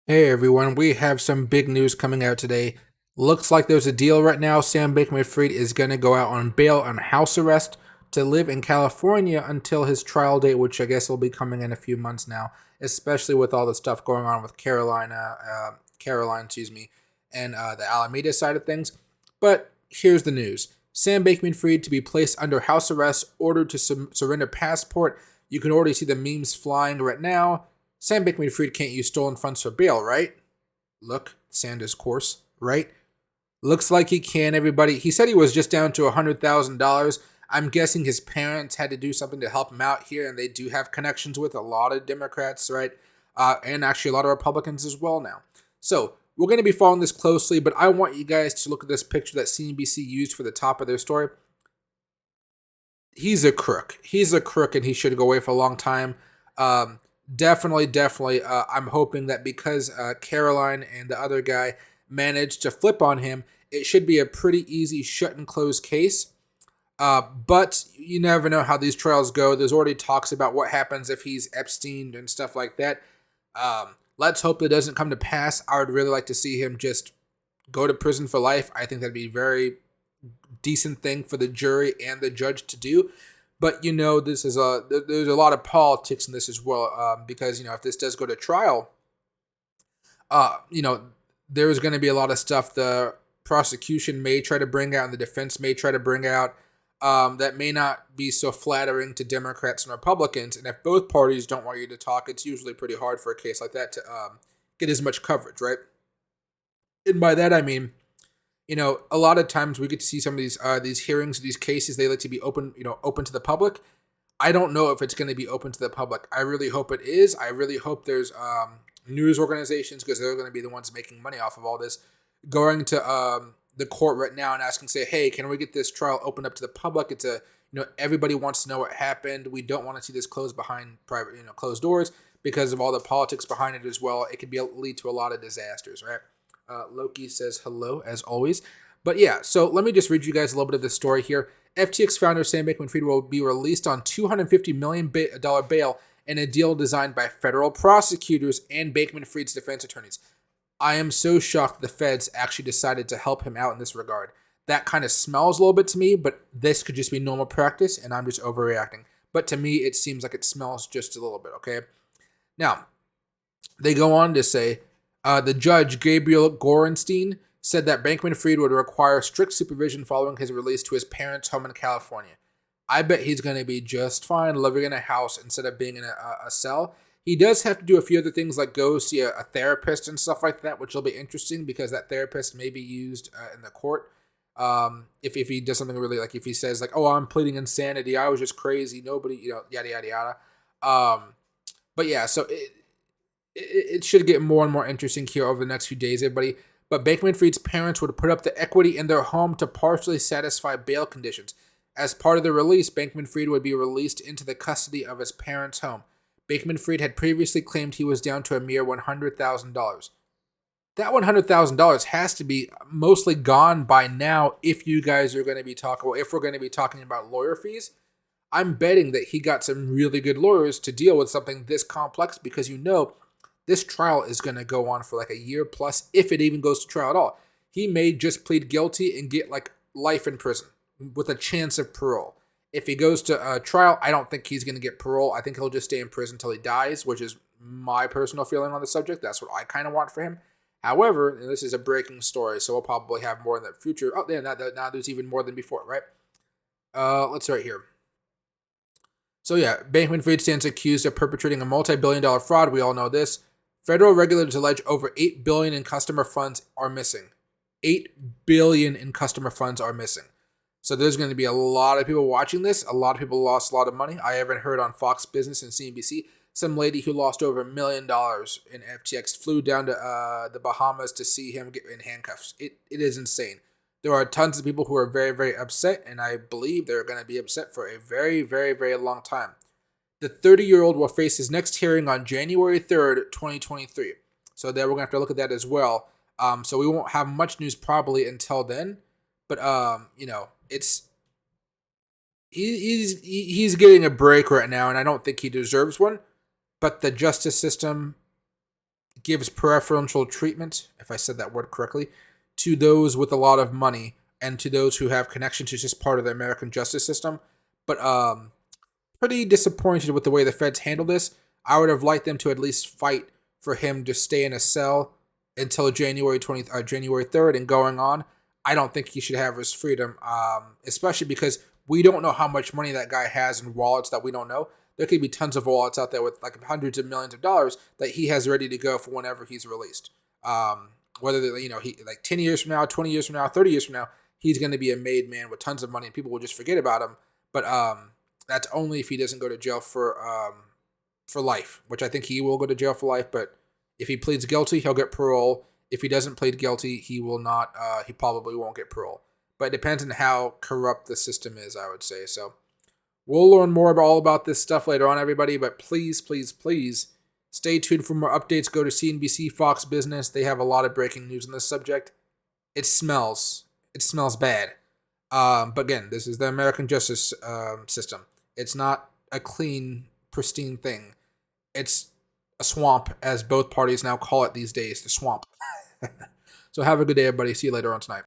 Hey everyone, we have some big news coming out today. Looks like there's a deal right now. Sam Bankman-Fried is going to go out on bail on house arrest to live in California until his trial date, which I guess will be coming in a few months now, especially with all the stuff going on with Caroline, and the Alameda side of things. But here's the news: Sam Bankman-Fried to be placed under house arrest, ordered to surrender passport. You can already see the memes flying right now. Sam Bankman-Fried can't use stolen funds for bail, right? Look, Sanders' course, right? Looks like he can, everybody. He said he was just down to $100,000. I'm guessing his parents had to do something to help him out here, and they do have connections with a lot of Democrats, right? And actually a lot of Republicans as well now. So we're going to be following this closely, but I want you guys to look at this picture that CNBC used for the top of their story. He's a crook. He's a crook, and he should go away for a long time. Definitely. I'm hoping that because Caroline and the other guy managed to flip on him, it should be a pretty easy shut and close case. But you never know how these trials go. There's already talks about what happens if he's Epstein and stuff like that. Let's hope that doesn't come to pass. I would really like to see him just go to prison for life. I think that'd be a very decent thing for the jury and the judge to do. But there's a lot of politics in this as well, because if this does go to trial, uh, you know, there's going to be a lot of stuff the prosecution may try to bring out and the defense may try to bring out, that may not be so flattering to Democrats and Republicans. And if both parties don't want you to talk, it's usually pretty hard for a case like that to get as much coverage, right? And by that I mean, a lot of times we get to see some of these hearings, these cases. They like to be open to the public. I don't know if it's going to be open to the public. I really hope it is. I really hope there's news organizations, because they're going to be the ones making money off of all this, going to the court right now and asking, say, hey, can we get this trial opened up to the public? It's everybody wants to know what happened. We don't want to see this closed behind closed doors because of all the politics behind it as well. It could lead to a lot of disasters, right? Loki says hello, as always. But yeah, so let me just read you guys a little bit of the story here. FTX founder Sam Bankman-Fried will be released on $250 million bail in a deal designed by federal prosecutors and Bankman-Fried's defense attorneys. I am so shocked the feds actually decided to help him out in this regard. That kind of smells a little bit to me, but this could just be normal practice, and I'm just overreacting. But to me, it seems like it smells just a little bit, okay? Now, they go on to say, the judge, Gabriel Gorenstein, said that Bankman-Fried would require strict supervision following his release to his parents' home in California. I bet he's going to be just fine living in a house instead of being in a cell. He does have to do a few other things, like go see a therapist and stuff like that, which will be interesting because that therapist may be used in the court. If he does something really, like if he says like, oh, I'm pleading insanity, I was just crazy, nobody, yada, yada, yada. But yeah, so it should get more and more interesting here over the next few days, everybody. But Bankman-Fried's parents would put up the equity in their home to partially satisfy bail conditions. As part of the release, Bankman-Fried would be released into the custody of his parents' home. Bankman-Fried had previously claimed he was down to a mere $100,000. That $100,000 has to be mostly gone by now if you guys are going to be talking, if we're going to be talking about lawyer fees. I'm betting that he got some really good lawyers to deal with something this complex, because this trial is going to go on for like a year plus, if it even goes to trial at all. He may just plead guilty and get like life in prison with a chance of parole. If he goes to trial, I don't think he's going to get parole. I think he'll just stay in prison until he dies, which is my personal feeling on the subject. That's what I kind of want for him. However, and this is a breaking story, so we'll probably have more in the future. Oh, yeah, now there's even more than before, right? Let's start here. So yeah, Bankman-Fried stands accused of perpetrating a multi-billion-dollar fraud. We all know this. Federal regulators allege over $8 billion in customer funds are missing. $8 billion in customer funds are missing. So there's going to be a lot of people watching this. A lot of people lost a lot of money. I haven't heard on Fox Business and CNBC, some lady who lost over $1 million in FTX flew down to the Bahamas to see him get in handcuffs. It is insane. There are tons of people who are very, very upset, and I believe they're going to be upset for a very, very, very long time. The 30-year-old will face his next hearing on January 3rd, 2023. So there we're going to have to look at that as well. So we won't have much news probably until then. But, it's he's getting a break right now, and I don't think he deserves one. But the justice system gives preferential treatment, if I said that word correctly, to those with a lot of money and to those who have connections to just part of the American justice system. But pretty disappointed with the way the feds handled this. I would have liked them to at least fight for him to stay in a cell until January 3rd and going on. I don't think he should have his freedom, especially because we don't know how much money that guy has in wallets that we don't know. There could be tons of wallets out there with like hundreds of millions of dollars that he has ready to go for whenever he's released. Whether he like 10 years from now, 20 years from now, 30 years from now, he's going to be a made man with tons of money, and people will just forget about him. But that's only if he doesn't go to jail for life, which I think he will go to jail for life. But if he pleads guilty, he'll get parole. If he doesn't plead guilty, he will not. He probably won't get parole. But it depends on how corrupt the system is, I would say. So we'll learn more about all about this stuff later on, everybody. But please, please, please stay tuned for more updates. Go to CNBC, Fox Business. They have a lot of breaking news on this subject. It smells bad. But again, this is the American justice system. It's not a clean, pristine thing. It's a swamp, as both parties now call it these days, the swamp. So have a good day, everybody. See you later on tonight.